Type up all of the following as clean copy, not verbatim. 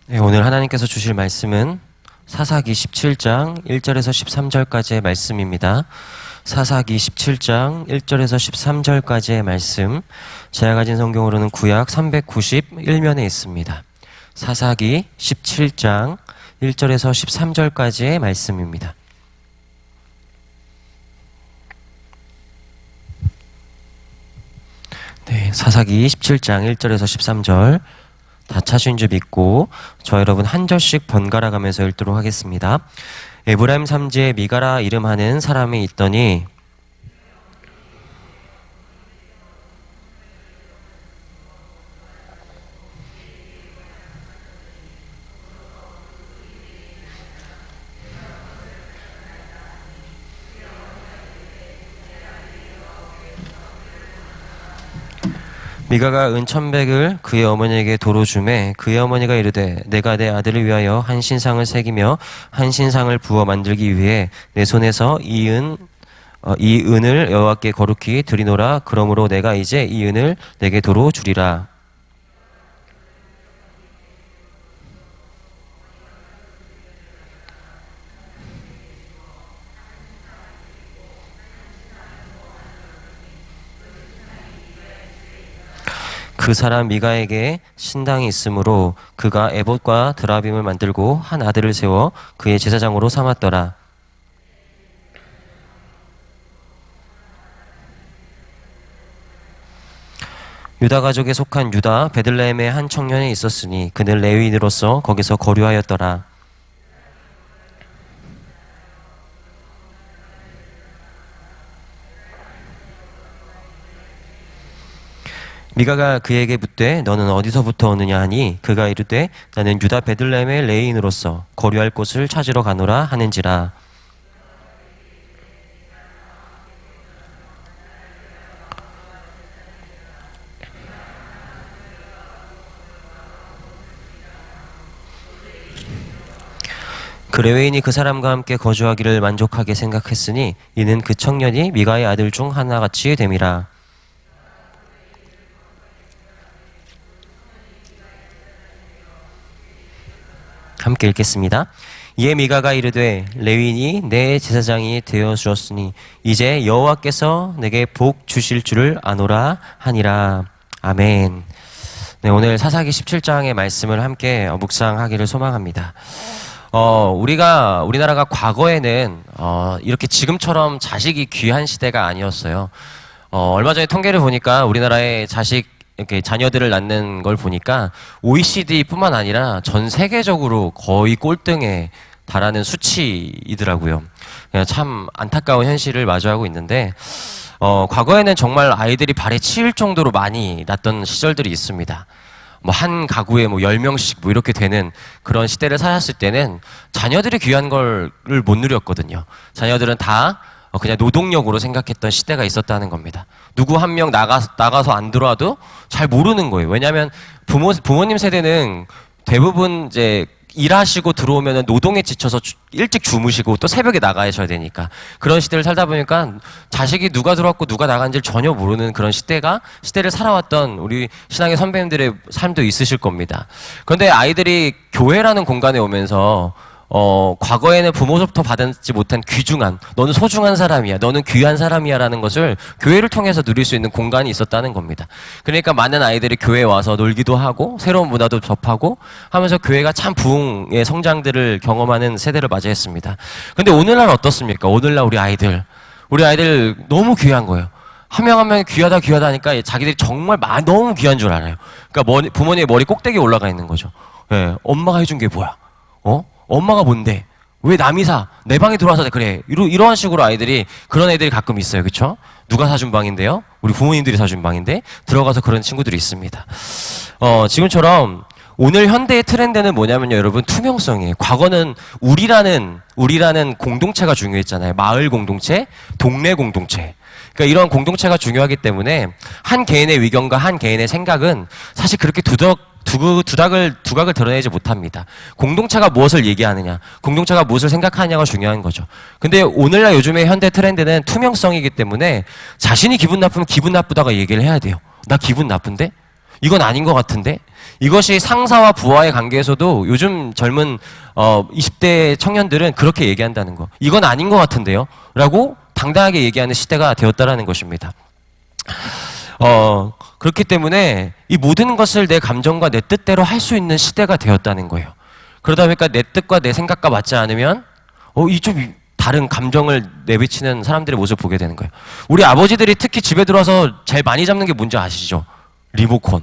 네, 오늘 하나님께서 주실 말씀은 사사기 17장 1절에서 13절까지의 말씀입니다. 사사기 17장 1절에서 13절까지의 말씀, 제가 가진 성경으로는 구약 391면에 있습니다. 사사기 17장 1절에서 13절까지의 말씀입니다. 네, 사사기 17장 1절에서 13절 다 찾으신 줄 믿고 저 여러분 한 절씩 번갈아 가면서 읽도록 하겠습니다. 에브라임 삼지에 미가라 이름하는 사람이 있더니 미가가 은 1,100을 그의 어머니에게 도로 주매 그의 어머니가 이르되 내가 내 아들을 위하여 한 신상을 새기며 한 신상을 부어 만들기 위해 내 손에서 이 은을 여호와께 거룩히 드리노라. 그러므로 내가 이제 이 은을 내게 도로 주리라. 그 사람 미가에게 신당이 있으므로 그가 에봇과 드라빔을 만들고 한 아들을 세워 그의 제사장으로 삼았더라. 유다 가족에 속한 유다 베들레헴의 한 청년이 있었으니 그는 레위인으로서 거기서 거류하였더라. 미가가 그에게 묻되 너는 어디서부터 오느냐 하니 그가 이르되 나는 유다 베들레헴의 레위인으로서 거류할 곳을 찾으러 가노라 하는지라. 그 레위인이 그 사람과 함께 거주하기를 만족하게 생각했으니 이는 그 청년이 미가의 아들 중 하나같이 됨이라. 함께 읽겠습니다. 이에 미가가 이르되 레위인이 내 제사장이 되어 주었으니 이제 여호와께서 내게 복 주실 줄을 아노라 하니라. 아멘. 네, 오늘 사사기 17장의 말씀을 함께 묵상하기를 소망합니다. 우리나라가 과거에는 이렇게 지금처럼 자식이 귀한 시대가 아니었어요. 얼마 전에 통계를 보니까 우리나라의 이렇게 자녀들을 낳는 걸 보니까 OECD뿐만 아니라 전 세계적으로 거의 꼴등에 달하는 수치이더라고요. 참 안타까운 현실을 마주하고 있는데 과거에는 정말 아이들이 발에 치일 정도로 많이 낳던 시절들이 있습니다. 한 가구에 10명씩 이렇게 되는 그런 시대를 살았을 때는 자녀들이 귀한 걸 못 누렸거든요. 자녀들은 다 그냥 노동력으로 생각했던 시대가 있었다는 겁니다. 누구 한 명 나가서 안 들어와도 잘 모르는 거예요. 왜냐하면 부모님 세대는 대부분 이제 일하시고 들어오면 노동에 지쳐서 일찍 주무시고 또 새벽에 나가셔야 되니까 그런 시대를 살다 보니까 자식이 누가 들어왔고 누가 나간지를 전혀 모르는 그런 시대를 살아왔던 우리 신앙의 선배님들의 삶도 있으실 겁니다. 그런데 아이들이 교회라는 공간에 오면서 과거에는 부모로부터 받지 못한 귀중한, 너는 소중한 사람이야, 너는 귀한 사람이야 라는 것을 교회를 통해서 누릴 수 있는 공간이 있었다는 겁니다. 그러니까 많은 아이들이 교회에 와서 놀기도 하고 새로운 문화도 접하고 하면서 교회가 참 부흥의 성장들을 경험하는 세대를 맞이했습니다. 근데 오늘날 어떻습니까? 오늘날 우리 아이들 너무 귀한 거예요. 한 명 한 명이 귀하다 하니까 자기들이 정말 너무 귀한 줄 알아요. 그러니까 부모님의 머리 꼭대기에 올라가 있는 거죠. 예, 엄마가 해준 게 뭐야? 엄마가 뭔데? 왜 남이 사? 내 방에 들어와서 그래. 이러한 식으로 그런 애들이 가끔 있어요. 그쵸? 누가 사준 방인데요? 우리 부모님들이 사준 방인데 들어가서 그런 친구들이 있습니다. 지금처럼 오늘 현대의 트렌드는 뭐냐면요, 여러분, 투명성이에요. 과거는 우리라는 공동체가 중요했잖아요. 마을 공동체, 동네 공동체. 그러니까 이런 공동체가 중요하기 때문에 한 개인의 의견과 한 개인의 생각은 사실 그렇게 두각을 드러내지 못합니다. 공동체가 무엇을 얘기하느냐, 공동체가 무엇을 생각하느냐가 중요한 거죠. 근데 오늘날 요즘의 현대 트렌드는 투명성이기 때문에 자신이 기분 나쁘면 기분 나쁘다고 얘기를 해야 돼요. 나 기분 나쁜데? 이건 아닌 것 같은데? 이것이 상사와 부하의 관계에서도 요즘 젊은 20대 청년들은 그렇게 얘기한다는 거. 이건 아닌 것 같은데요? 라고 당당하게 얘기하는 시대가 되었다라는 것입니다. 그렇기 때문에 이 모든 것을 내 감정과 내 뜻대로 할 수 있는 시대가 되었다는 거예요. 그러다 보니까 내 뜻과 내 생각과 맞지 않으면 이 좀 다른 감정을 내비치는 사람들의 모습을 보게 되는 거예요. 우리 아버지들이 특히 집에 들어와서 제일 많이 잡는 게 뭔지 아시죠? 리모컨.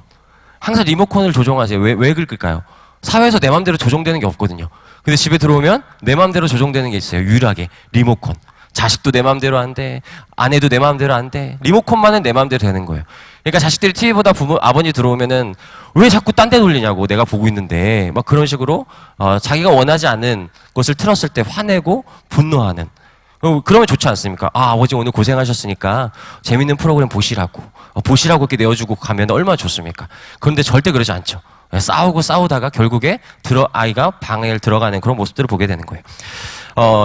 항상 리모컨을 조종하세요. 왜 그럴까요? 사회에서 내 마음대로 조종되는 게 없거든요. 근데 집에 들어오면 내 마음대로 조종되는 게 있어요. 유일하게 리모컨. 자식도 내 마음대로 안 돼. 아내도 내 마음대로 안 돼. 리모컨만은 내 마음대로 되는 거예요. 그러니까 자식들이 TV보다 아버지 들어오면은 왜 자꾸 딴 데 돌리냐고, 내가 보고 있는데. 막 그런 식으로 자기가 원하지 않는 것을 틀었을 때 화내고 분노하는. 그러면 좋지 않습니까? 아버지 오늘 고생하셨으니까 재밌는 프로그램 보시라고 이렇게 내어주고 가면 얼마나 좋습니까? 그런데 절대 그러지 않죠. 싸우다가 결국에 아이가 방에 들어가는 그런 모습들을 보게 되는 거예요.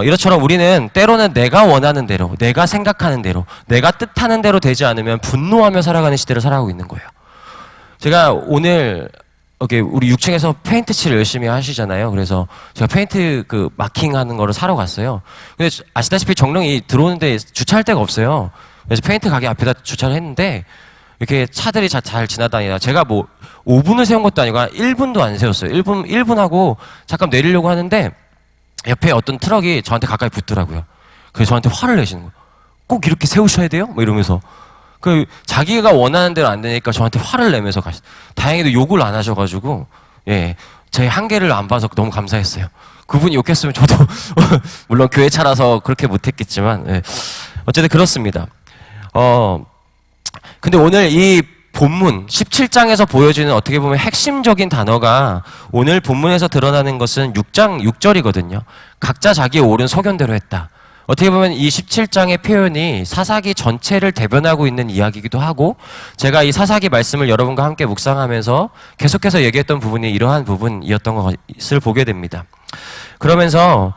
이것처럼 우리는 때로는 내가 원하는 대로, 내가 생각하는 대로, 내가 뜻하는 대로 되지 않으면 분노하며 살아가는 시대를 살아가고 있는 거예요. 제가 오늘 우리 6층에서 페인트 칠을 열심히 하시잖아요. 그래서 제가 페인트 마킹하는 거를 사러 갔어요. 근데 아시다시피 정릉이 들어오는데 주차할 데가 없어요. 그래서 페인트 가게 앞에다 주차를 했는데 이렇게 차들이 잘 지나다니다 제가 5분을 세운 것도 아니고 1분도 안 세웠어요. 1분 하고 잠깐 내리려고 하는데 옆에 어떤 트럭이 저한테 가까이 붙더라고요. 그래서 저한테 화를 내시는 거예요. 꼭 이렇게 세우셔야 돼요? 이러면서. 자기가 원하는 대로 안 되니까 저한테 화를 내면서 다행히도 욕을 안 하셔가지고, 제 한계를 안 봐서 너무 감사했어요. 그분이 욕했으면 저도, 물론 교회 차라서 그렇게 못했겠지만, 어쨌든 그렇습니다. 근데 오늘 이 본문 17장에서 보여주는 어떻게 보면 핵심적인 단어가 오늘 본문에서 드러나는 것은 6장 6절이거든요. 각자 자기의 옳은 소견대로 했다. 어떻게 보면 이 17장의 표현이 사사기 전체를 대변하고 있는 이야기이기도 하고, 제가 이 사사기 말씀을 여러분과 함께 묵상하면서 계속해서 얘기했던 부분이 이러한 부분이었던 것을 보게 됩니다. 그러면서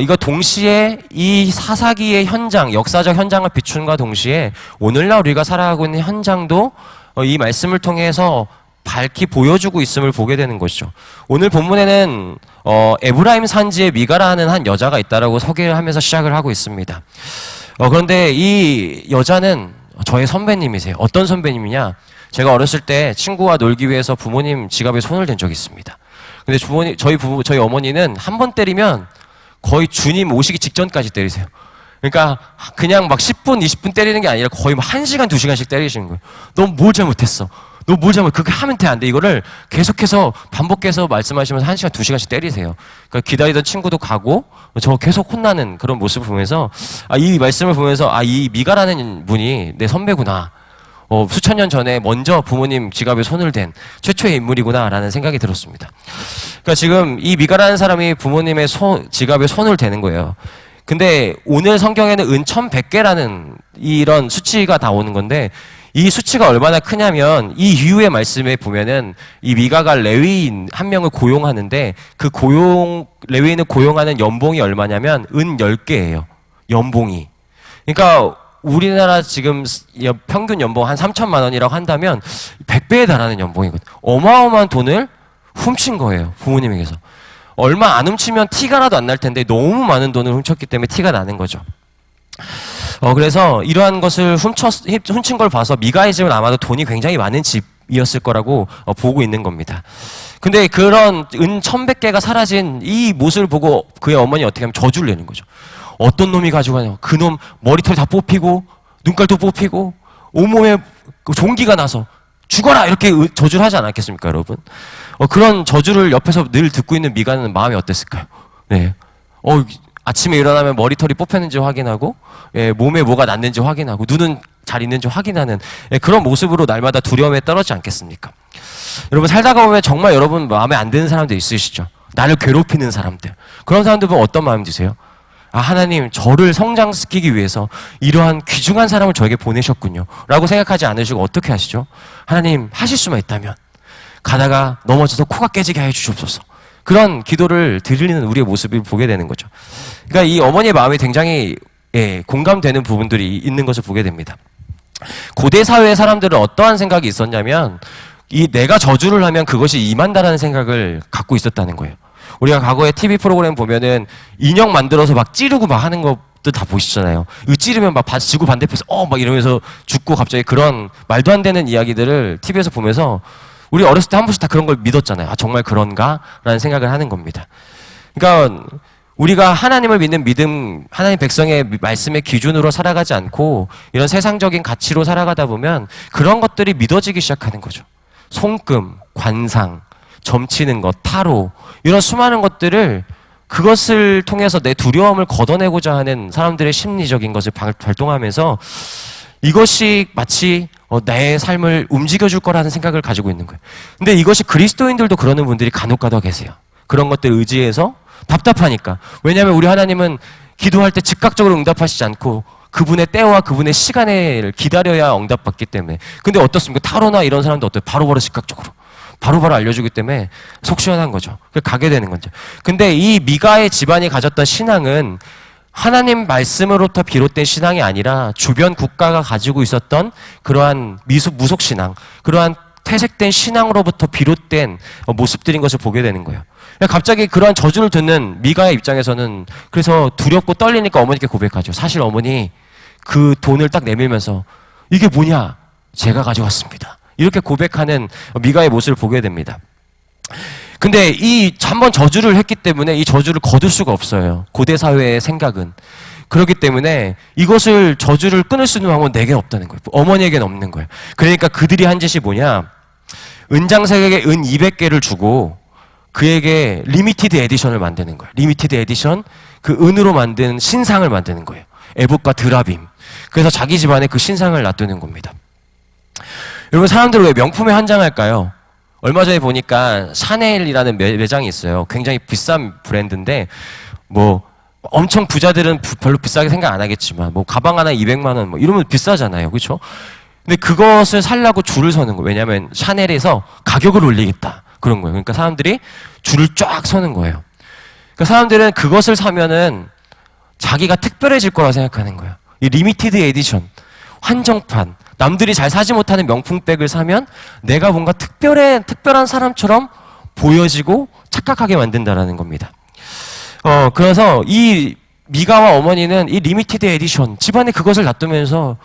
이거 동시에 이 사사기의 현장, 역사적 현장을 비춘과 동시에 오늘날 우리가 살아가고 있는 현장도 이 말씀을 통해서 밝히 보여주고 있음을 보게 되는 것이죠. 오늘 본문에는 에브라임 산지에 미가라는 한 여자가 있다라고 소개를 하면서 시작을 하고 있습니다. 그런데 이 여자는 저의 선배님이세요. 어떤 선배님이냐? 제가 어렸을 때 친구와 놀기 위해서 부모님 지갑에 손을 댄 적이 있습니다. 근데 저희 어머니는 한 번 때리면 거의 주님 오시기 직전까지 때리세요. 그러니까 그냥 막 10분, 20분 때리는 게 아니라 거의 막 1시간, 2시간씩 때리시는 거예요. 너 뭘 잘못했어? 너 뭘 그렇게 하면 돼, 안 돼? 이거를 계속해서 반복해서 말씀하시면서 1시간, 2시간씩 때리세요. 그러니까 기다리던 친구도 가고 저 계속 혼나는 그런 모습을 보면서 이 말씀을 보면서 이 미가라는 분이 내 선배구나. 수천 년 전에 먼저 부모님 지갑에 손을 댄 최초의 인물이구나라는 생각이 들었습니다. 그러니까 지금 이 미가라는 사람이 부모님의 지갑에 손을 대는 거예요. 근데 오늘 성경에는 은 1100개라는 이런 수치가 다 오는 건데, 이 수치가 얼마나 크냐면 이 이후의 말씀에 보면은 이 미가가 레위인 한 명을 고용하는데 레위인을 고용하는 연봉이 얼마냐면 은 10개예요. 연봉이. 그러니까 우리나라 지금 평균 연봉 한 3천만 원이라고 한다면 100배에 달하는 연봉이거든요. 어마어마한 돈을 훔친 거예요. 부모님에게서. 얼마 안 훔치면 티가 나도 안 날 텐데 너무 많은 돈을 훔쳤기 때문에 티가 나는 거죠. 그래서 이러한 것을 훔친 걸 봐서 미가의 집은 아마도 돈이 굉장히 많은 집이었을 거라고 보고 있는 겁니다. 근데 그런 은 1100개가 사라진 이 모습을 보고 그의 어머니 어떻게 하면 저주를 내는 거죠. 어떤 놈이 가지고 가냐. 그놈 머리털 다 뽑히고 눈깔도 뽑히고 온몸에 종기가 나서 죽어라! 이렇게 저주를 하지 않았겠습니까, 여러분? 그런 저주를 옆에서 늘 듣고 있는 미가는 마음이 어땠을까요? 네. 아침에 일어나면 머리털이 뽑혔는지 확인하고, 몸에 뭐가 났는지 확인하고, 눈은 잘 있는지 확인하는 그런 모습으로 날마다 두려움에 떨어지지 않겠습니까? 여러분, 살다가 보면 정말 여러분 마음에 안 드는 사람들 있으시죠? 나를 괴롭히는 사람들. 그런 사람들 보면 어떤 마음 드세요? 하나님, 저를 성장시키기 위해서 이러한 귀중한 사람을 저에게 보내셨군요. 라고 생각하지 않으시고 어떻게 하시죠? 하나님, 하실 수만 있다면 가다가 넘어져서 코가 깨지게 해 주시옵소서. 그런 기도를 드리는 우리의 모습을 보게 되는 거죠. 그러니까 이 어머니의 마음이 굉장히 공감되는 부분들이 있는 것을 보게 됩니다. 고대 사회의 사람들은 어떠한 생각이 있었냐면 이 내가 저주를 하면 그것이 임한다라는 생각을 갖고 있었다는 거예요. 우리가 과거에 TV 프로그램 보면은 인형 만들어서 막 찌르고 막 하는 것도 다 보시잖아요. 이거 찌르면 막 지구 반대편에서 막 이러면서 죽고 갑자기 그런 말도 안 되는 이야기들을 TV에서 보면서 우리 어렸을 때 한 번씩 다 그런 걸 믿었잖아요. 아, 정말 그런가? 라는 생각을 하는 겁니다. 그러니까 우리가 하나님을 믿는 믿음, 하나님 백성의 말씀의 기준으로 살아가지 않고 이런 세상적인 가치로 살아가다 보면 그런 것들이 믿어지기 시작하는 거죠. 손금, 관상, 점치는 것, 타로 이런 수많은 것들을 그것을 통해서 내 두려움을 걷어내고자 하는 사람들의 심리적인 것을 발동하면서 이것이 마치 내 삶을 움직여줄 거라는 생각을 가지고 있는 거예요. 근데 이것이 그리스도인들도 그러는 분들이 간혹가다 계세요. 그런 것들 의지해서 답답하니까. 왜냐하면 우리 하나님은 기도할 때 즉각적으로 응답하시지 않고 그분의 때와 그분의 시간을 기다려야 응답받기 때문에. 근데 어떻습니까? 타로나 이런 사람도 어때요? 바로바로 즉각적으로. 바로바로 알려주기 때문에 속 시원한 거죠. 가게 되는 거죠. 근데 이 미가의 집안이 가졌던 신앙은 하나님 말씀으로부터 비롯된 신앙이 아니라 주변 국가가 가지고 있었던 그러한 무속신앙, 그러한 퇴색된 신앙으로부터 비롯된 모습들인 것을 보게 되는 거예요. 갑자기 그러한 저주를 듣는 미가의 입장에서는 그래서 두렵고 떨리니까 어머니께 고백하죠. 사실 어머니 그 돈을 딱 내밀면서 이게 뭐냐? 제가 가져왔습니다. 이렇게 고백하는 미가의 모습을 보게 됩니다. 근데 이 한번 저주를 했기 때문에 이 저주를 거둘 수가 없어요. 고대 사회의 생각은. 그렇기 때문에 이것을 저주를 끊을 수 있는 방법은 내게는 없다는 거예요. 어머니에게는 없는 거예요. 그러니까 그들이 한 짓이 뭐냐? 은장색에게 은 200개를 주고 그에게 리미티드 에디션을 만드는 거예요. 리미티드 에디션, 그 은으로 만든 신상을 만드는 거예요. 에봇과 드라빔. 그래서 자기 집안에 그 신상을 놔두는 겁니다. 여러분, 사람들은 왜 명품에 환장할까요? 얼마 전에 보니까 샤넬이라는 매장이 있어요. 굉장히 비싼 브랜드인데 뭐 엄청 부자들은 별로 비싸게 생각 안 하겠지만 뭐 가방 하나 200만 원 뭐 이러면 비싸잖아요. 그렇죠? 근데 그것을 살려고 줄을 서는 거예요. 왜냐하면 샤넬에서 가격을 올리겠다. 그런 거예요. 그러니까 사람들이 줄을 쫙 서는 거예요. 그러니까 사람들은 그것을 사면은 자기가 특별해질 거라고 생각하는 거예요. 이 리미티드 에디션, 한정판, 남들이 잘 사지 못하는 명품백을 사면 내가 뭔가 특별한 사람처럼 보여지고 착각하게 만든다라는 겁니다. 그래서 이 미가와 어머니는 이 리미티드 에디션, 집안에 그것을 놔두면서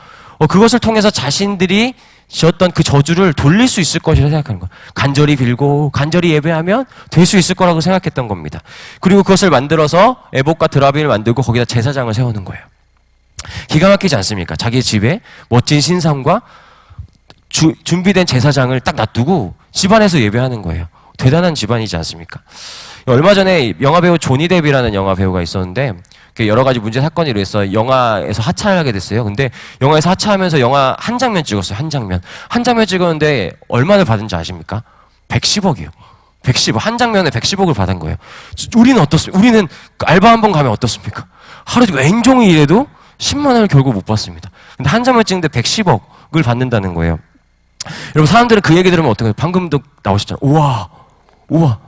그것을 통해서 자신들이 지었던 그 저주를 돌릴 수 있을 것이라고 생각하는 거예요. 간절히 빌고 간절히 예배하면 될 수 있을 거라고 생각했던 겁니다. 그리고 그것을 만들어서 에봇과 드라빔을 만들고 거기다 제사장을 세우는 거예요. 기가 막히지 않습니까? 자기 집에 멋진 신상과 준비된 제사장을 딱 놔두고 집안에서 예배하는 거예요. 대단한 집안이지 않습니까? 얼마 전에 영화배우 조니 뎁이라는 영화배우가 있었는데 여러 가지 문제 사건이 일어나서 영화에서 하차를 하게 됐어요. 근데 영화에서 하차하면서 영화 한 장면 찍었어요. 한 장면 찍었는데 얼마를 받은지 아십니까? 110억이요. 110억. 한 장면에 110억을 받은 거예요. 우리는 어떻습니까? 우리는 알바 한 번 가면 어떻습니까? 하루 왼종일 일해도 10만 원을 결국 못 받습니다. 근데 한 장면 찍는데 110억을 받는다는 거예요. 여러분, 사람들은 그 얘기 들으면 어떻게 해요? 방금도 나오셨잖아요. 우와,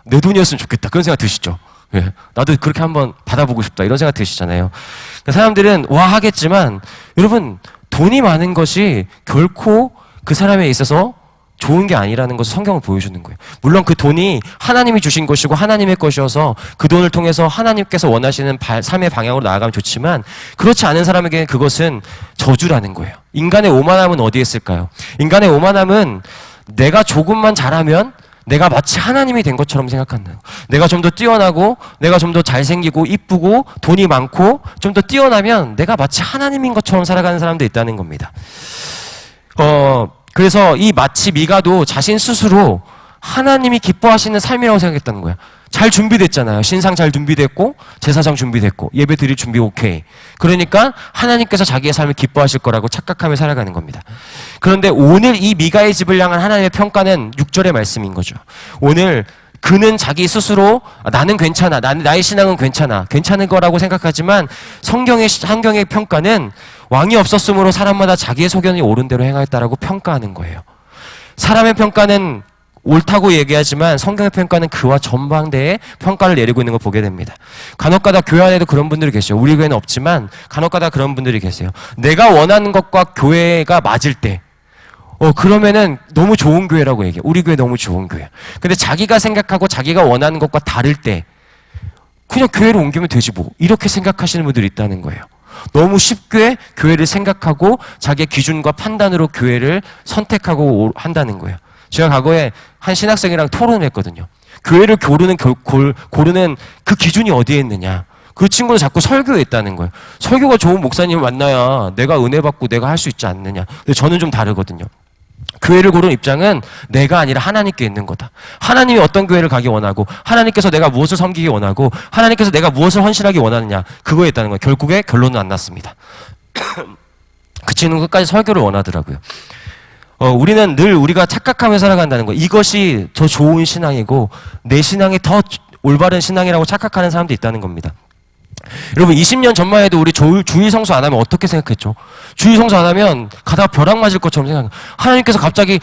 내 돈이었으면 좋겠다. 그런 생각 드시죠? 예, 나도 그렇게 한번 받아보고 싶다. 이런 생각 드시잖아요. 사람들은 와 하겠지만 여러분, 돈이 많은 것이 결코 그 사람에 있어서 좋은 게 아니라는 것을 성경을 보여주는 거예요. 물론 그 돈이 하나님이 주신 것이고 하나님의 것이어서 그 돈을 통해서 하나님께서 원하시는 삶의 방향으로 나아가면 좋지만 그렇지 않은 사람에게는 그것은 저주라는 거예요. 인간의 오만함은 어디에 있을까요? 인간의 오만함은 내가 조금만 잘하면 내가 마치 하나님이 된 것처럼 생각한다. 내가 좀 더 뛰어나고 내가 좀 더 잘생기고 이쁘고 돈이 많고 좀 더 뛰어나면 내가 마치 하나님인 것처럼 살아가는 사람도 있다는 겁니다. 그래서 이 마치 미가도 자신 스스로 하나님이 기뻐하시는 삶이라고 생각했다는 거야. 잘 준비됐잖아요. 신상 잘 준비됐고 제사장 준비됐고 예배 드릴 준비 오케이. 그러니까 하나님께서 자기의 삶을 기뻐하실 거라고 착각하며 살아가는 겁니다. 그런데 오늘 이 미가의 집을 향한 하나님의 평가는 6절의 말씀인 거죠. 오늘 그는 자기 스스로 나는 괜찮아. 나의 신앙은 괜찮은 거라고 생각하지만 성경의 평가는 왕이 없었으므로 사람마다 자기의 소견이 옳은 대로 행하였다라고 평가하는 거예요. 사람의 평가는 옳다고 얘기하지만 성경의 평가는 그와 전방대의 평가를 내리고 있는 걸 보게 됩니다. 간혹가다 교회 안에도 그런 분들이 계세요. 우리 교회는 없지만 간혹가다 그런 분들이 계세요. 내가 원하는 것과 교회가 맞을 때 그러면은 너무 좋은 교회라고 얘기해. 우리 교회 너무 좋은 교회. 근데 자기가 생각하고 자기가 원하는 것과 다를 때 그냥 교회로 옮기면 되지 뭐. 이렇게 생각하시는 분들이 있다는 거예요. 너무 쉽게 교회를 생각하고 자기의 기준과 판단으로 교회를 선택하고 한다는 거예요. 제가 과거에 한 신학생이랑 토론을 했거든요. 교회를 고르는 그 기준이 어디에 있느냐. 그 친구는 자꾸 설교에 있다는 거예요. 설교가 좋은 목사님을 만나야 내가 은혜 받고 내가 할 수 있지 않느냐. 근데 저는 좀 다르거든요. 교회를 고르는 입장은 내가 아니라 하나님께 있는 거다. 하나님이 어떤 교회를 가기 원하고 하나님께서 내가 무엇을 섬기기 원하고 하나님께서 내가 무엇을 헌신하기 원하느냐. 그거에 있다는 거예요. 결국에 결론은 안 났습니다. 그 친구는 끝까지 설교를 원하더라고요. 우리는 늘 우리가 착각하며 살아간다는 거. 이것이 더 좋은 신앙이고 내 신앙이 더 올바른 신앙이라고 착각하는 사람도 있다는 겁니다. 여러분 20년 전만 해도 우리 주일 성수 안 하면 어떻게 생각했죠? 주일 성수 안 하면 가다가 벼락 맞을 것처럼 생각. 하나님께서 갑자기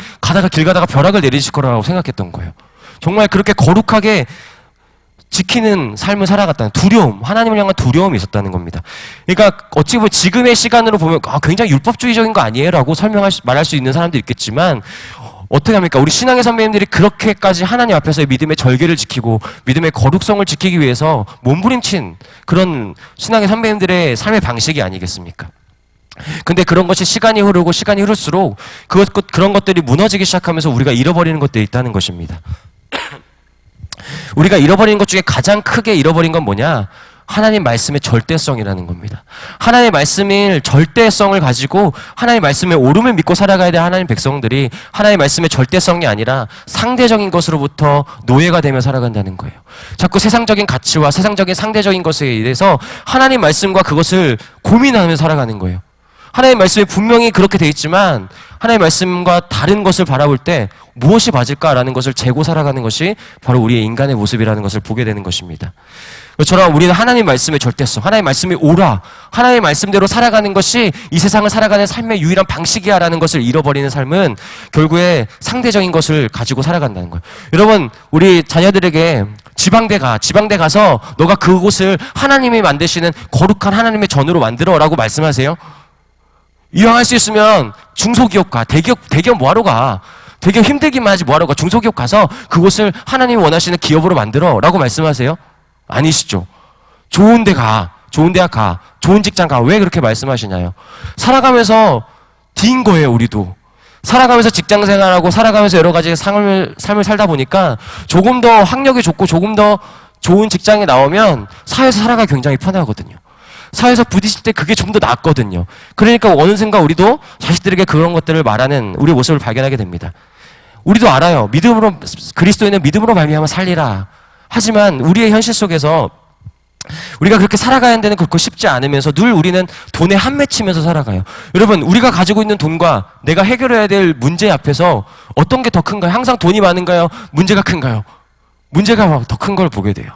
길 가다가 벼락을 내리실 거라고 생각했던 거예요. 정말 그렇게 거룩하게 지키는 삶을 살아갔다는 두려움, 하나님을 향한 두려움이 있었다는 겁니다. 그러니까 어찌 보면 지금의 시간으로 보면 굉장히 율법주의적인 거 아니에요? 라고 말할 수 있는 사람도 있겠지만 어떻게 합니까? 우리 신앙의 선배님들이 그렇게까지 하나님 앞에서 믿음의 절개를 지키고 믿음의 거룩성을 지키기 위해서 몸부림친 그런 신앙의 선배님들의 삶의 방식이 아니겠습니까? 근데 그런 것이 시간이 흐를수록 그런 것들이 무너지기 시작하면서 우리가 잃어버리는 것들이 있다는 것입니다. 우리가 잃어버리는 것 중에 가장 크게 잃어버린 건 뭐냐? 하나님 말씀의 절대성이라는 겁니다. 하나님의 말씀의 절대성을 가지고 하나님의 말씀의 옳음을 믿고 살아가야 될 하나님 백성들이 하나님의 말씀의 절대성이 아니라 상대적인 것으로부터 노예가 되며 살아간다는 거예요. 자꾸 세상적인 가치와 세상적인 상대적인 것에 의해서 하나님 말씀과 그것을 고민하며 살아가는 거예요. 하나님 말씀이 분명히 그렇게 돼 있지만 하나님 말씀과 다른 것을 바라볼 때 무엇이 맞을까라는 것을 재고 살아가는 것이 바로 우리의 인간의 모습이라는 것을 보게 되는 것입니다. 그처럼 우리는 하나님 말씀의 절대성, 하나님 말씀이 옳아, 하나님 말씀대로 살아가는 것이 이 세상을 살아가는 삶의 유일한 방식이야라는 것을 잃어버리는 삶은 결국에 상대적인 것을 가지고 살아간다는 거예요. 여러분, 우리 자녀들에게 지방대 가서 너가 그곳을 하나님이 만드시는 거룩한 하나님의 전으로 만들어라고 말씀하세요. 이왕 할 수 있으면 중소기업 가. 대기업 뭐하러 가? 대기업 힘들기만 하지 뭐하러 가? 중소기업 가서 그곳을 하나님이 원하시는 기업으로 만들어라고 말씀하세요? 아니시죠. 좋은 대 가. 좋은 대학 가. 좋은 직장 가. 왜 그렇게 말씀하시냐요? 살아가면서 뒤인 거예요, 우리도. 살아가면서 직장 생활하고 살아가면서 여러 가지 삶을 살다 보니까 조금 더 학력이 좋고 조금 더 좋은 직장에 나오면 사회에서 살아가기 굉장히 편하거든요. 사회에서 부딪힐 때 그게 좀 더 낫거든요. 그러니까 어느 순간 우리도 자식들에게 그런 것들을 말하는 우리의 모습을 발견하게 됩니다. 우리도 알아요. 그리스도인은 믿음으로 말미암아 살리라. 하지만 우리의 현실 속에서 우리가 그렇게 살아가야 되는 그렇고 쉽지 않으면서 늘 우리는 돈에 한맺히면서 살아가요. 여러분, 우리가 가지고 있는 돈과 내가 해결해야 될 문제 앞에서 어떤 게 더 큰가요? 항상 돈이 많은가요? 문제가 큰가요? 문제가 더 큰 걸 보게 돼요.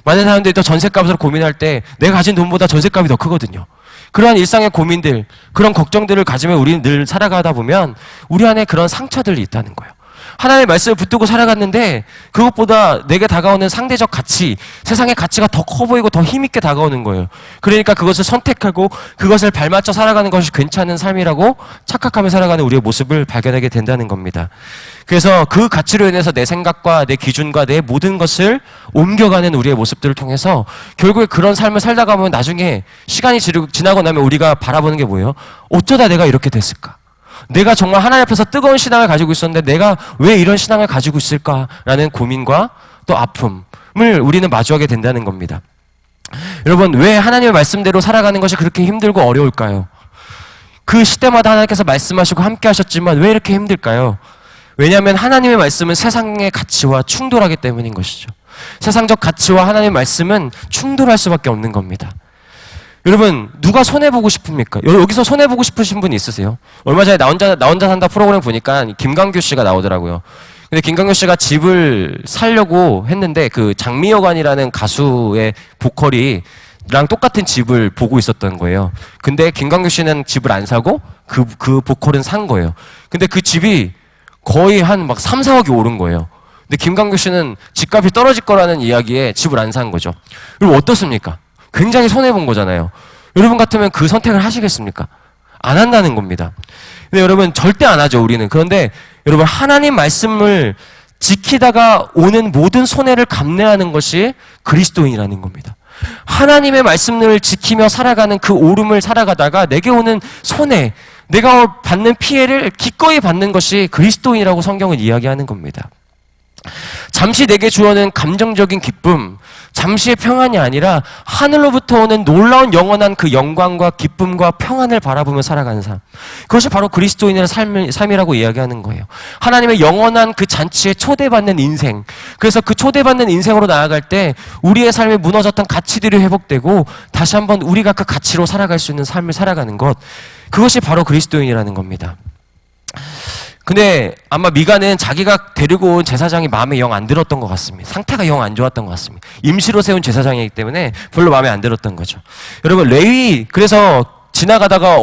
많은 사람들이 또 전셋값으로 고민할 때 내가 가진 돈보다 전셋값이 더 크거든요. 그러한 일상의 고민들, 그런 걱정들을 가지며 우리는 늘 살아가다 보면 우리 안에 그런 상처들이 있다는 거예요. 하나님의 말씀을 붙들고 살아갔는데 그것보다 내게 다가오는 상대적 가치, 세상의 가치가 더 커 보이고 더 힘있게 다가오는 거예요. 그러니까 그것을 선택하고 그것을 발맞춰 살아가는 것이 괜찮은 삶이라고 착각하며 살아가는 우리의 모습을 발견하게 된다는 겁니다. 그래서 그 가치로 인해서 내 생각과 내 기준과 내 모든 것을 옮겨가는 우리의 모습들을 통해서 결국에 그런 삶을 살다 가면 나중에 시간이 지나고 나면 우리가 바라보는 게 뭐예요? 어쩌다 내가 이렇게 됐을까? 내가 정말 하나님 앞에서 뜨거운 신앙을 가지고 있었는데 내가 왜 이런 신앙을 가지고 있을까라는 고민과 또 아픔을 우리는 마주하게 된다는 겁니다. 여러분, 왜 하나님의 말씀대로 살아가는 것이 그렇게 힘들고 어려울까요? 그 시대마다 하나님께서 말씀하시고 함께 하셨지만 왜 이렇게 힘들까요? 왜냐하면 하나님의 말씀은 세상의 가치와 충돌하기 때문인 것이죠. 세상적 가치와 하나님의 말씀은 충돌할 수밖에 없는 겁니다. 여러분, 누가 손해보고 싶습니까? 여기서 손해보고 싶으신 분 있으세요? 얼마 전에 나 혼자 산다 프로그램 보니까 김광규 씨가 나오더라고요. 근데 김광규 씨가 집을 사려고 했는데 그 장미여관이라는 가수의 보컬이랑 똑같은 집을 보고 있었던 거예요. 근데 김광규 씨는 집을 안 사고 그 보컬은 산 거예요. 근데 그 집이 거의 한 막 3, 4억이 오른 거예요. 근데 김광규 씨는 집값이 떨어질 거라는 이야기에 집을 안 산 거죠. 그럼 어떻습니까? 굉장히 손해본 거잖아요. 여러분 같으면 그 선택을 하시겠습니까? 안 한다는 겁니다. 근데 여러분 절대 안 하죠, 우리는. 그런데 여러분 하나님 말씀을 지키다가 오는 모든 손해를 감내하는 것이 그리스도인이라는 겁니다. 하나님의 말씀을 지키며 살아가는 그 오름을 살아가다가 내게 오는 손해, 내가 받는 피해를 기꺼이 받는 것이 그리스도인이라고 성경은 이야기하는 겁니다. 잠시 내게 주어는 감정적인 기쁨, 잠시의 평안이 아니라 하늘로부터 오는 놀라운 영원한 그 영광과 기쁨과 평안을 바라보며 살아가는 삶. 그것이 바로 그리스도인의 삶이라고 이야기하는 거예요. 하나님의 영원한 그 잔치에 초대받는 인생. 그래서 그 초대받는 인생으로 나아갈 때 우리의 삶에 무너졌던 가치들이 회복되고 다시 한번 우리가 그 가치로 살아갈 수 있는 삶을 살아가는 것. 그것이 바로 그리스도인이라는 겁니다. 근데 아마 미가는 자기가 데리고 온 제사장이 마음에 영 안 들었던 것 같습니다. 상태가 영 안 좋았던 것 같습니다. 임시로 세운 제사장이기 때문에 별로 마음에 안 들었던 거죠. 여러분 레위, 그래서 지나가다가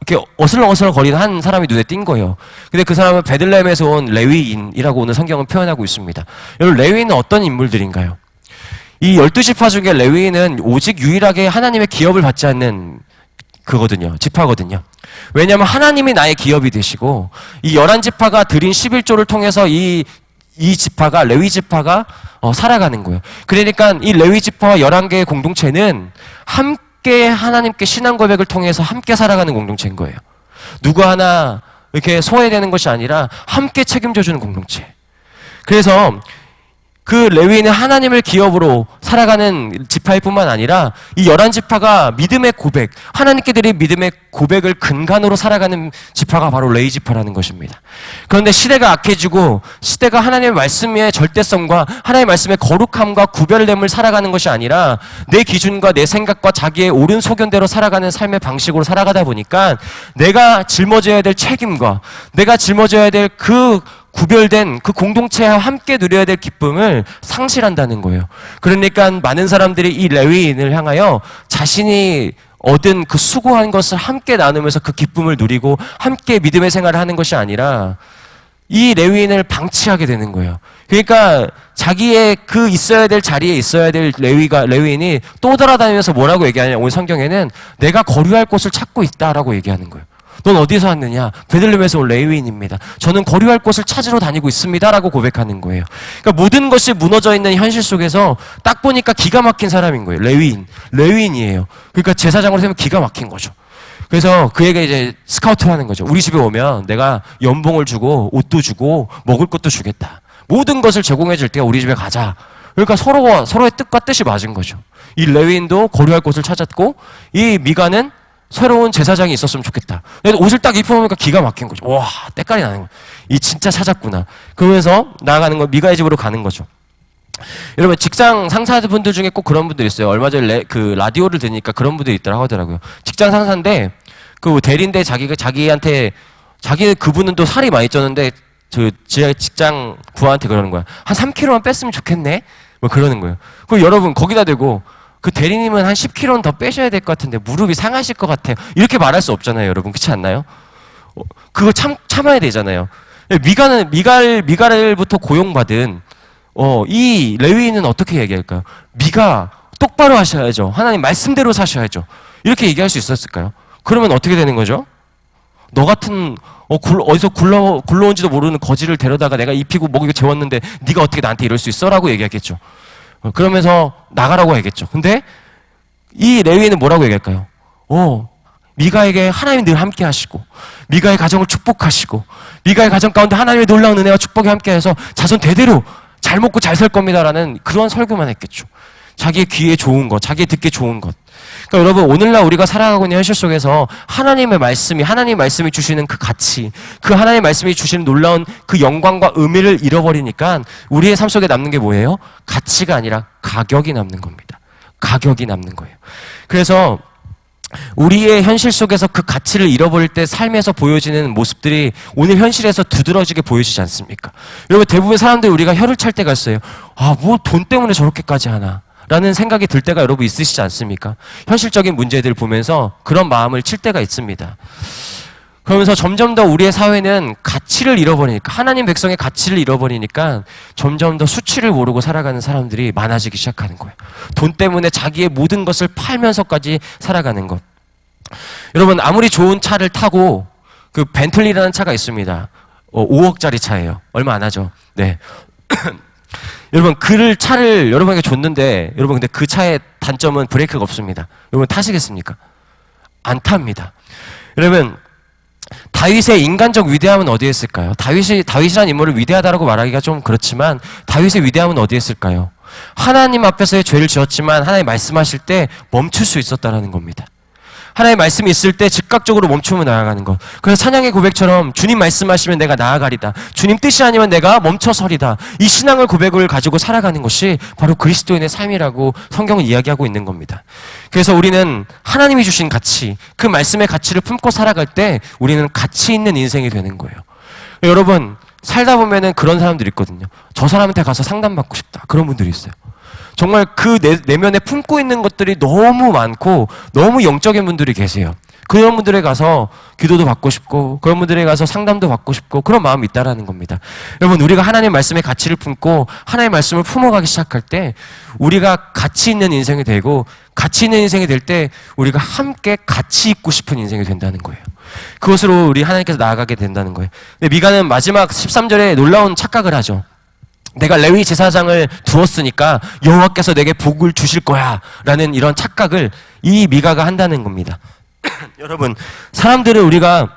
이렇게 어슬렁어슬렁 거리는 한 사람이 눈에 띈 거예요. 근데 그 사람은 베들레헴에서 온 레위인이라고 오늘 성경은 표현하고 있습니다. 여러분 레위인은 어떤 인물들인가요? 이 12지파 중에 레위인은 오직 유일하게 하나님의 기업을 받지 않는 그거든요. 지파거든요. 왜냐하면 하나님이 나의 기업이 되시고 이 11지파가 드린 11조를 통해서 이 지파가, 레위 지파가 살아가는 거예요. 그러니까 이 레위 지파와 11개의 공동체는 함께 하나님께 신앙 고백을 통해서 함께 살아가는 공동체인 거예요. 누구 하나 이렇게 소외되는 것이 아니라 함께 책임져주는 공동체. 그래서 그 레위인은 하나님을 기업으로 살아가는 지파일 뿐만 아니라 이 11지파가 믿음의 고백, 하나님께 드린 믿음의 고백을 근간으로 살아가는 지파가 바로 레위 지파라는 것입니다. 그런데 시대가 악해지고 시대가 하나님의 말씀의 절대성과 하나님의 말씀의 거룩함과 구별됨을 살아가는 것이 아니라 내 기준과 내 생각과 자기의 옳은 소견대로 살아가는 삶의 방식으로 살아가다 보니까 내가 짊어져야 될 책임과 내가 짊어져야 될 그 구별된 그 공동체와 함께 누려야 될 기쁨을 상실한다는 거예요. 그러니까 많은 사람들이 이 레위인을 향하여 자신이 얻은 그 수고한 것을 함께 나누면서 그 기쁨을 누리고 함께 믿음의 생활을 하는 것이 아니라 이 레위인을 방치하게 되는 거예요. 그러니까 자기의 그 있어야 될 자리에 있어야 될 레위인이 또 돌아다니면서 뭐라고 얘기하냐, 오늘 성경에는 내가 거류할 곳을 찾고 있다라고 얘기하는 거예요. 넌 어디서 왔느냐? 베들레헴에서 온 레위인입니다. 저는 거류할 곳을 찾으러 다니고 있습니다라고 고백하는 거예요. 그러니까 모든 것이 무너져 있는 현실 속에서 딱 보니까 기가 막힌 사람인 거예요. 레위인이에요. 그러니까 제사장으로 세면 기가 막힌 거죠. 그래서 그에게 이제 스카우트를 하는 거죠. 우리 집에 오면 내가 연봉을 주고 옷도 주고 먹을 것도 주겠다. 모든 것을 제공해 줄 때가 우리 집에 가자. 그러니까 서로의 뜻과 뜻이 맞은 거죠. 이 레위인도 거류할 곳을 찾았고 이 미가는 새로운 제사장이 있었으면 좋겠다. 옷을 딱 입혀보니까 기가 막힌 거죠. 와, 때깔이 나는 거예요. 이 진짜 찾았구나. 그러면서 나아가는 거, 미가의 집으로 가는 거죠. 여러분, 직장 상사분들 중에 꼭 그런 분들 있어요. 얼마 전에 그 라디오를 들으니까 그런 분들이 있더라고 하더라고요. 직장 상사인데, 그 대리인데 자기한테, 그분은 또 살이 많이 쪘는데, 직장 부하한테 그러는 거야. 한 3kg만 뺐으면 좋겠네? 뭐 그러는 거예요. 그리고 여러분, 거기다 대고, 그 대리님은 한 10kg는 더 빼셔야 될 것 같은데 무릎이 상하실 것 같아요. 이렇게 말할 수 없잖아요, 여러분. 그렇지 않나요? 그거 참아야 되잖아요. 미갈부터 고용받은 이 레위인은 어떻게 얘기할까요? 미가 똑바로 하셔야죠. 하나님 말씀대로 사셔야죠. 이렇게 얘기할 수 있었을까요? 그러면 어떻게 되는 거죠? 너 같은 어디서 굴러온지도 모르는 거지를 데려다가 내가 입히고 먹이고 재웠는데 네가 어떻게 나한테 이럴 수 있어? 라고 얘기하겠죠. 그러면서 나가라고 하겠죠. 근데 이 레위인은 뭐라고 얘기할까요? 미가에게 하나님이 늘 함께 하시고 미가의 가정을 축복하시고 미가의 가정 가운데 하나님의 놀라운 은혜와 축복이 함께해서 자손 대대로 잘 먹고 잘 살 겁니다라는 그런 설교만 했겠죠. 자기의 귀에 좋은 것, 자기의 듣기 좋은 것. 그러니까 여러분, 오늘날 우리가 살아가고 있는 현실 속에서 하나님 말씀이 주시는 그 가치, 그 하나님의 말씀이 주시는 놀라운 그 영광과 의미를 잃어버리니까 우리의 삶 속에 남는 게 뭐예요? 가치가 아니라 가격이 남는 겁니다. 가격이 남는 거예요. 그래서 우리의 현실 속에서 그 가치를 잃어버릴 때 삶에서 보여지는 모습들이 오늘 현실에서 두드러지게 보여지지 않습니까? 여러분, 대부분 사람들이 우리가 혀를 찰 때가 있어요. 뭐 돈 때문에 저렇게까지 하나? 라는 생각이 들 때가 여러분 있으시지 않습니까? 현실적인 문제들을 보면서 그런 마음을 칠 때가 있습니다. 그러면서 점점 더 우리의 사회는 가치를 잃어버리니까, 하나님 백성의 가치를 잃어버리니까 점점 더 수치를 모르고 살아가는 사람들이 많아지기 시작하는 거예요. 돈 때문에 자기의 모든 것을 팔면서까지 살아가는 것. 여러분, 아무리 좋은 차를 타고 그 벤틀리라는 차가 있습니다. 5억짜리 차예요. 얼마 안 하죠. 네. 여러분, 차를 여러분에게 줬는데, 여러분, 근데 그 차의 단점은 브레이크가 없습니다. 여러분, 타시겠습니까? 안 탑니다. 여러분, 다윗의 인간적 위대함은 어디에 있을까요? 다윗이라는 인물을 위대하다라고 말하기가 좀 그렇지만, 다윗의 위대함은 어디에 있을까요? 하나님 앞에서의 죄를 지었지만, 하나님 말씀하실 때 멈출 수 있었다라는 겁니다. 하나님의 말씀이 있을 때 즉각적으로 멈추며 나아가는 것. 그래서 찬양의 고백처럼 주님 말씀하시면 내가 나아가리다. 주님 뜻이 아니면 내가 멈춰서리다. 이 신앙을 고백을 가지고 살아가는 것이 바로 그리스도인의 삶이라고 성경은 이야기하고 있는 겁니다. 그래서 우리는 하나님이 주신 가치, 그 말씀의 가치를 품고 살아갈 때 우리는 가치 있는 인생이 되는 거예요. 여러분, 살다 보면은 그런 사람들이 있거든요. 저 사람한테 가서 상담받고 싶다. 그런 분들이 있어요. 정말 그 내면에 품고 있는 것들이 너무 많고 너무 영적인 분들이 계세요. 그런 분들에 가서 기도도 받고 싶고 그런 분들에 가서 상담도 받고 싶고 그런 마음이 있다라는 겁니다. 여러분, 우리가 하나님의 말씀의 가치를 품고 하나님의 말씀을 품어가기 시작할 때 우리가 가치 있는 인생이 되고 가치 있는 인생이 될 때 우리가 함께 가치 있고 싶은 인생이 된다는 거예요. 그것으로 우리 하나님께서 나아가게 된다는 거예요. 근데 미가는 마지막 13절에 놀라운 착각을 하죠. 내가 레위 제사장을 두었으니까 여호와께서 내게 복을 주실 거야 라는 이런 착각을 이 미가가 한다는 겁니다. 여러분, 사람들은 우리가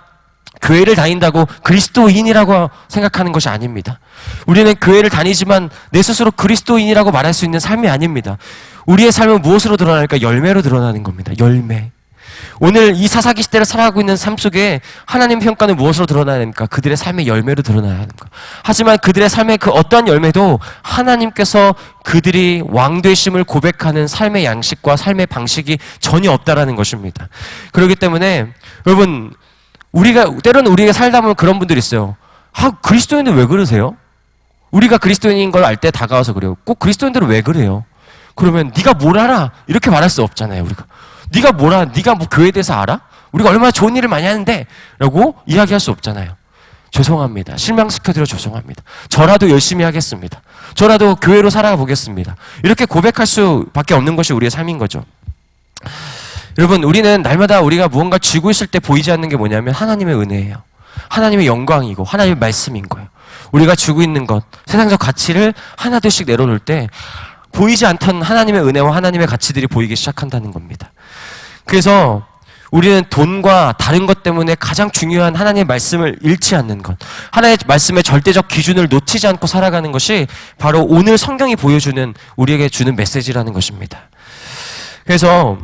교회를 다닌다고 그리스도인이라고 생각하는 것이 아닙니다. 우리는 교회를 다니지만 내 스스로 그리스도인이라고 말할 수 있는 삶이 아닙니다. 우리의 삶은 무엇으로 드러날까? 열매로 드러나는 겁니다. 열매. 오늘 이 사사기 시대를 살아가고 있는 삶 속에 하나님 평가는 무엇으로 드러나야 됩니까? 그들의 삶의 열매로 드러나야 합니까? 하지만 그들의 삶의 그 어떠한 열매도 하나님께서 그들이 왕되심을 고백하는 삶의 양식과 삶의 방식이 전혀 없다라는 것입니다. 그렇기 때문에 여러분, 때로는 우리가 살다 보면 그런 분들이 있어요. 그리스도인들 왜 그러세요? 우리가 그리스도인인 걸 알 때 다가와서 그래요. 꼭 그리스도인들은 왜 그래요? 그러면 네가 뭘 알아? 이렇게 말할 수 없잖아요, 우리가. 네가 뭐 교회에 대해서 알아? 우리가 얼마나 좋은 일을 많이 하는데 라고 이야기할 수 없잖아요. 죄송합니다. 실망시켜드려 죄송합니다. 저라도 열심히 하겠습니다. 저라도 교회로 살아가 보겠습니다. 이렇게 고백할 수밖에 없는 것이 우리의 삶인 거죠. 여러분, 우리는 날마다 우리가 무언가 쥐고 있을 때 보이지 않는 게 뭐냐면 하나님의 은혜예요. 하나님의 영광이고 하나님의 말씀인 거예요. 우리가 쥐고 있는 것, 세상적 가치를 하나둘씩 내려놓을 때 보이지 않던 하나님의 은혜와 하나님의 가치들이 보이기 시작한다는 겁니다. 그래서 우리는 돈과 다른 것 때문에 가장 중요한 하나님의 말씀을 잃지 않는 것, 하나님의 말씀의 절대적 기준을 놓치지 않고 살아가는 것이 바로 오늘 성경이 보여주는 우리에게 주는 메시지라는 것입니다. 그래서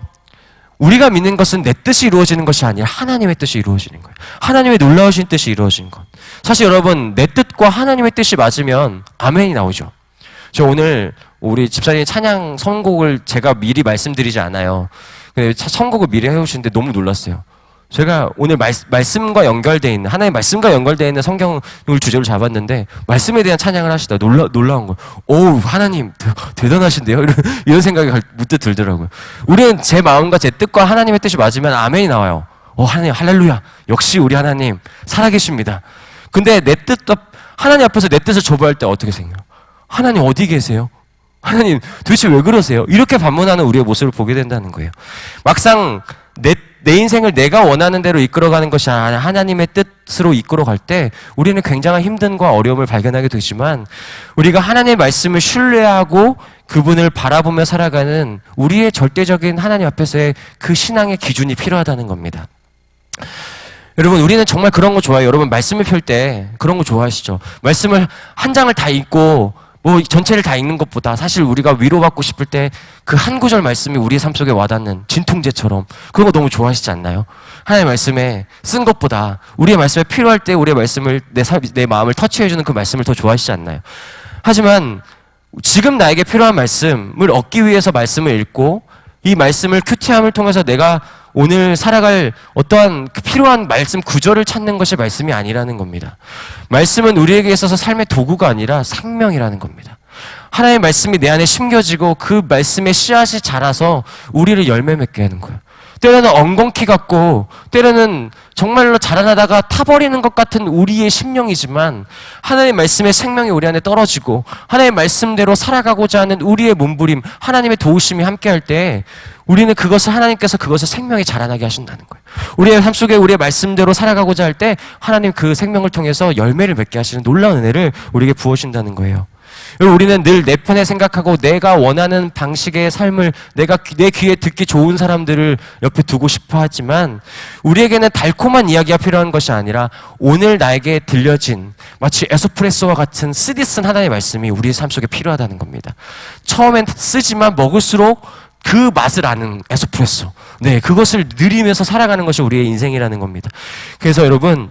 우리가 믿는 것은 내 뜻이 이루어지는 것이 아니라 하나님의 뜻이 이루어지는 거예요. 하나님의 놀라우신 뜻이 이루어진 것. 사실 여러분, 내 뜻과 하나님의 뜻이 맞으면 아멘이 나오죠. 저 오늘 우리 집사님 찬양 선곡을 제가 미리 말씀드리지 않아요. 선곡을 미리 해오시는데 너무 놀랐어요. 제가 오늘 말씀과 연결되어 있는, 하나의 말씀과 연결되어 있는 성경을 주제로 잡았는데 말씀에 대한 찬양을 하시다 놀라운 거예요. 오우, 하나님 대단하신데요? 이런 생각이 문득 들더라고요. 우리는 제 마음과 제 뜻과 하나님의 뜻이 맞으면 아멘이 나와요. 하나님 할렐루야, 역시 우리 하나님 살아계십니다. 근데 하나님 앞에서 내 뜻을 줘봐할 때 어떻게 생겨요? 하나님 어디 계세요? 하나님 도대체 왜 그러세요? 이렇게 반문하는 우리의 모습을 보게 된다는 거예요. 막상 내 인생을 내가 원하는 대로 이끌어가는 것이 아니라 하나님의 뜻으로 이끌어갈 때 우리는 굉장한 힘듦과 어려움을 발견하게 되지만, 우리가 하나님의 말씀을 신뢰하고 그분을 바라보며 살아가는 우리의 절대적인 하나님 앞에서의 그 신앙의 기준이 필요하다는 겁니다. 여러분, 우리는 정말 그런 거 좋아해요. 여러분, 말씀을 펼 때 그런 거 좋아하시죠? 말씀을 한 장을 다 읽고 전체를 다 읽는 것보다 사실 우리가 위로받고 싶을 때 그 한 구절 말씀이 우리의 삶 속에 와닿는 진통제처럼 그런 거 너무 좋아하시지 않나요? 하나님의 말씀에 쓴 것보다 우리의 말씀에 필요할 때 우리의 말씀을 내 마음을 터치해주는 그 말씀을 더 좋아하시지 않나요? 하지만 지금 나에게 필요한 말씀을 얻기 위해서 말씀을 읽고 이 말씀을 큐티함을 통해서 내가 오늘 살아갈 어떠한 그 필요한 말씀 구절을 찾는 것이 말씀이 아니라는 겁니다. 말씀은 우리에게 있어서 삶의 도구가 아니라 생명이라는 겁니다. 하나님의 말씀이 내 안에 심겨지고 그 말씀의 씨앗이 자라서 우리를 열매 맺게 하는 거예요. 때로는 엉겅퀴 같고 때로는 정말로 자라나다가 타버리는 것 같은 우리의 심령이지만 하나님의 말씀의 생명이 우리 안에 떨어지고 하나님의 말씀대로 살아가고자 하는 우리의 몸부림, 하나님의 도우심이 함께할 때 우리는 하나님께서 그것을 생명이 자라나게 하신다는 거예요. 우리의 삶 속에 우리의 말씀대로 살아가고자 할 때 하나님 그 생명을 통해서 열매를 맺게 하시는 놀라운 은혜를 우리에게 부어주신다는 거예요. 우리는 늘 내 편에 생각하고 내가 원하는 방식의 삶을 내가 내 귀에 듣기 좋은 사람들을 옆에 두고 싶어 하지만 우리에게는 달콤한 이야기가 필요한 것이 아니라 오늘 나에게 들려진 마치 에스프레소와 같은 쓰디쓴 하나님의 말씀이 우리의 삶 속에 필요하다는 겁니다. 처음엔 쓰지만 먹을수록 그 맛을 아는 에스프레소. 네, 그것을 누리면서 살아가는 것이 우리의 인생이라는 겁니다. 그래서 여러분,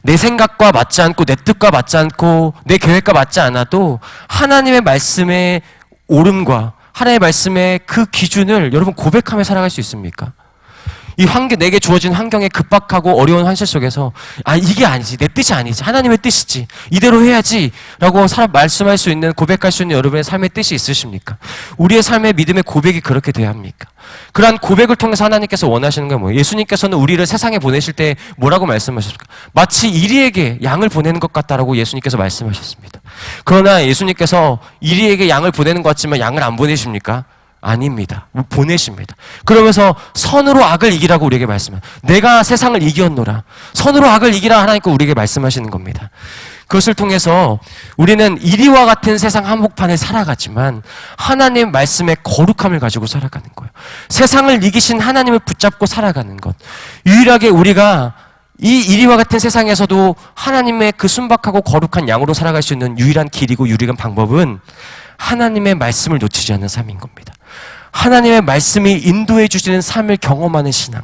내 생각과 맞지 않고 내 뜻과 맞지 않고 내 계획과 맞지 않아도 하나님의 말씀의 옳음과 하나님의 말씀의 그 기준을 여러분 고백하며 살아갈 수 있습니까? 이 내게 주어진 환경에 급박하고 어려운 현실 속에서 이게 아니지, 내 뜻이 아니지, 하나님의 뜻이지, 이대로 해야지 라고 말씀할 수 있는, 고백할 수 있는 여러분의 삶의 뜻이 있으십니까? 우리의 삶의 믿음의 고백이 그렇게 돼야 합니까? 그러한 고백을 통해서 하나님께서 원하시는 건 뭐예요? 예수님께서는 우리를 세상에 보내실 때 뭐라고 말씀하셨습니까? 마치 이리에게 양을 보내는 것 같다라고 예수님께서 말씀하셨습니다. 그러나 예수님께서 이리에게 양을 보내는 것 같지만 양을 안 보내십니까? 아닙니다. 보내십니다. 그러면서 선으로 악을 이기라고 우리에게 말씀해요. 내가 세상을 이겼노라. 선으로 악을 이기라 하나님께 우리에게 말씀하시는 겁니다. 그것을 통해서 우리는 이리와 같은 세상 한복판에 살아가지만 하나님 말씀의 거룩함을 가지고 살아가는 거예요. 세상을 이기신 하나님을 붙잡고 살아가는 것. 유일하게 우리가 이 이리와 같은 세상에서도 하나님의 그 순박하고 거룩한 양으로 살아갈 수 있는 유일한 길이고 유일한 방법은 하나님의 말씀을 놓치지 않는 삶인 겁니다. 하나님의 말씀이 인도해 주시는 삶을 경험하는 신앙.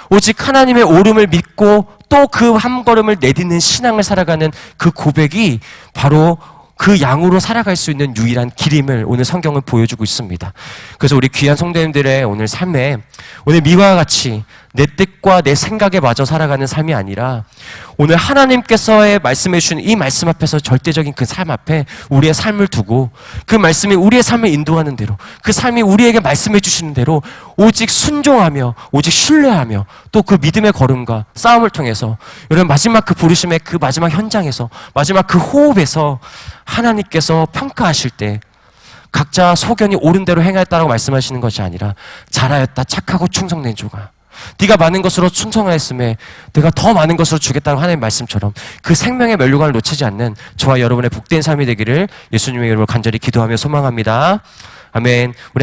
오직 하나님의 옳음을 믿고 또 그 한 걸음을 내딛는 신앙을 살아가는 그 고백이 바로 그 양으로 살아갈 수 있는 유일한 길임을 오늘 성경은 보여주고 있습니다. 그래서 우리 귀한 성도님들의 오늘 삶에 오늘 미화와 같이 내 뜻과 내 생각에 맞아 살아가는 삶이 아니라 오늘 하나님께서의 말씀해 주신 이 말씀 앞에서 절대적인 그 삶 앞에 우리의 삶을 두고 그 말씀이 우리의 삶을 인도하는 대로 그 삶이 우리에게 말씀해 주시는 대로 오직 순종하며 오직 신뢰하며 또 그 믿음의 걸음과 싸움을 통해서 여러분 마지막 그 부르심의 그 마지막 현장에서 마지막 그 호흡에서 하나님께서 평가하실 때 각자 소견이 옳은 대로 행하였다라고 말씀하시는 것이 아니라 잘하였다 착하고 충성된 조가 네가 많은 것으로 충성하였음에 내가 더 많은 것으로 주겠다는 하나님의 말씀처럼 그 생명의 면류관을 놓치지 않는 저와 여러분의 복된 삶이 되기를 예수님의 이름으로 간절히 기도하며 소망합니다. 아멘. 우리